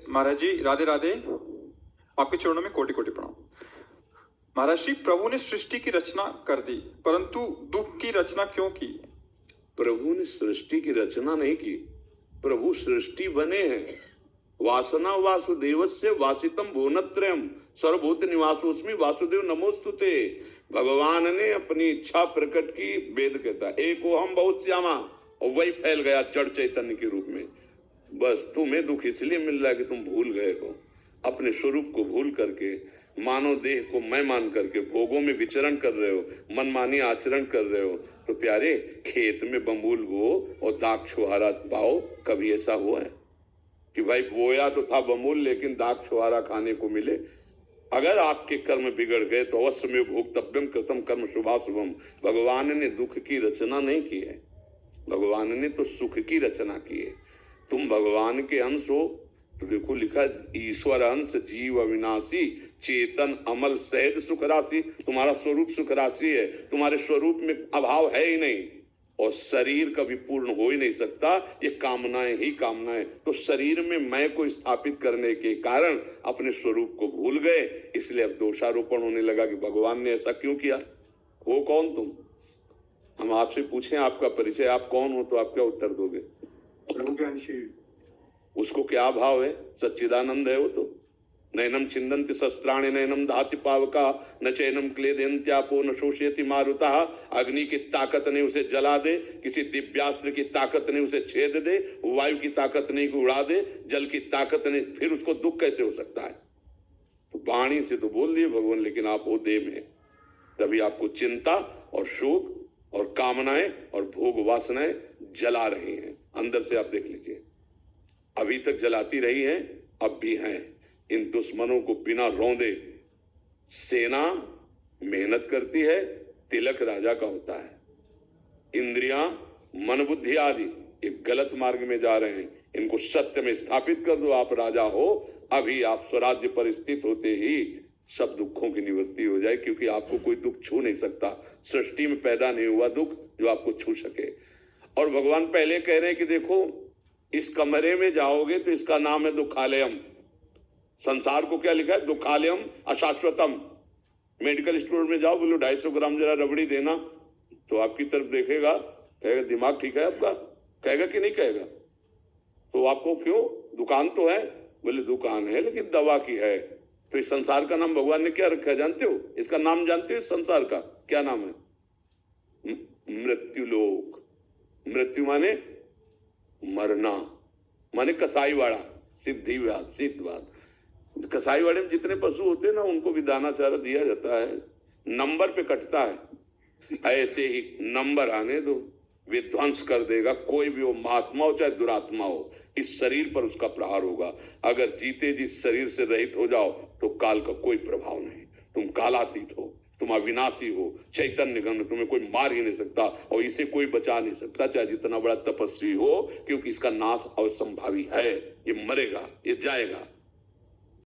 महाराज जी राधे राधे, आपके चरणों में कोटि कोटि प्रणाम। महाराज जी, प्रभु ने सृष्टि की रचना कर दी, परंतु दुख की रचना क्यों की? प्रभु ने सृष्टि की रचना नहीं की, प्रभु सृष्टि बने हैं। वासना वासुदेवस्य वासितम भुवनत्रयम् सर्वभूत निवासोस्मि वासुदेव नमोस्तुते। भगवान ने अपनी इच्छा प्रकट की, वेद कहता है एको हम बहुत श्यामा, और वही फैल गया जड़ चैतन्य के रूप में। बस तुम्हें दुख इसलिए मिल रहा है कि तुम भूल गए हो, अपने स्वरूप को भूल करके मानव देह को मैं मान करके भोगों में विचरण कर रहे हो, मनमानी आचरण कर रहे हो। तो प्यारे, खेत में बमूल बो और दाग छुहारा पाओ, कभी ऐसा हुआ है कि भाई बोया तो था बमूल लेकिन दाग छुहारा खाने को मिले? अगर आपके कर्म बिगड़ गए तो अवश्य में भोक्तव्यम कृतम कर्म शुभाशुभम। भगवान ने दुख की रचना नहीं की है, भगवान ने तो सुख की रचना की है। तुम भगवान के अंश हो तो देखो लिखा ईश्वर अंश जीव अविनाशी चेतन अमल सहज सुख राशि। तुम्हारा स्वरूप सुख राशि है, तुम्हारे स्वरूप में अभाव है ही नहीं, और शरीर कभी पूर्ण हो ही नहीं सकता, ये कामनाएं ही कामनाएं। तो शरीर में मैं को स्थापित करने के कारण अपने स्वरूप को भूल गए, इसलिए अब दोषारोपण होने लगा कि भगवान ने ऐसा क्यों किया। हो कौन तुम? हम आपसे पूछें आपका परिचय, आप कौन हो, तो आप क्या उत्तर दोगे? प्रभु के अंश। उसको क्या भाव है? सच्चिदानंद है वो तो। नैनम छिंदन्ति शस्त्राणि नैनम दहति पावका न चैनम क्लेदयन्त्यापो न शोषयति मारुता। अग्नि की ताकत नहीं उसे जला दे, किसी दिव्यास्त्र की ताकत नहीं उसे छेद दे, वायु की ताकत नहीं को उड़ा दे, जल की ताकत नहीं, फिर उसको दुख कैसे हो सकता है? तो वाणी से तो बोल दिए भगवान, लेकिन आप वो देह में, तभी आपको चिंता और शोक और कामनाएं और भोग वासनाएं जला रही हैं। अंदर से आप देख लीजिए, अभी तक जलाती रही हैं, अब भी हैं। इन दुश्मनों को बिना रौंदे सेना मेहनत करती है, तिलक राजा का होता है। इंद्रियां मन बुद्धि आदि एक गलत मार्ग में जा रहे हैं, इनको सत्य में स्थापित कर दो, आप राजा हो। अभी आप स्वराज्य पर स्थित होते ही सब दुखों की निवृत्ति हो जाए, क्योंकि आपको कोई दुख छू नहीं सकता। सृष्टि में पैदा नहीं हुआ दुख जो आपको छू सके। और भगवान पहले कह रहे हैं कि देखो, इस कमरे में जाओगे तो इसका नाम है दुखालयम। संसार को क्या लिखा है? दुखालयम अशाश्वतम। मेडिकल स्टोर में जाओ, बोलो 250 ग्राम जरा रबड़ी देना, तो आपकी तरफ देखेगा, कहेगा दिमाग ठीक है आपका? कहेगा कि नहीं कहेगा? तो आपको क्यों, दुकान तो है? बोले दुकान है लेकिन दवा की है। तो इस संसार का नाम भगवान ने क्या रखा है जानते हो? इसका नाम जानते हो? इस संसार का क्या नाम है? मृत्युलोक। मृत्यु माने मरना, माने कसाईवाड़ा, सिद्धिवाद, सिद्धवाद। कसाईवाड़े में जितने पशु होते हैं ना, उनको भी दाना चारा दिया जाता है, नंबर पे कटता है। ऐसे ही नंबर आने दो, विध्वंस कर देगा। कोई भी हो, महात्मा हो चाहे दुरात्मा हो, इस शरीर पर उसका प्रहार होगा। अगर जीते जी शरीर से रहित हो जाओ तो काल का कोई प्रभाव नहीं। तुम कालातीत हो, तुम अविनाशी हो, चैतन्य घन, तुम्हें कोई मार ही नहीं सकता और इसे कोई बचा नहीं सकता, चाहे जितना बड़ा तपस्वी हो, क्योंकि इसका नाश अवसंभावी है। ये मरेगा, ये जाएगा।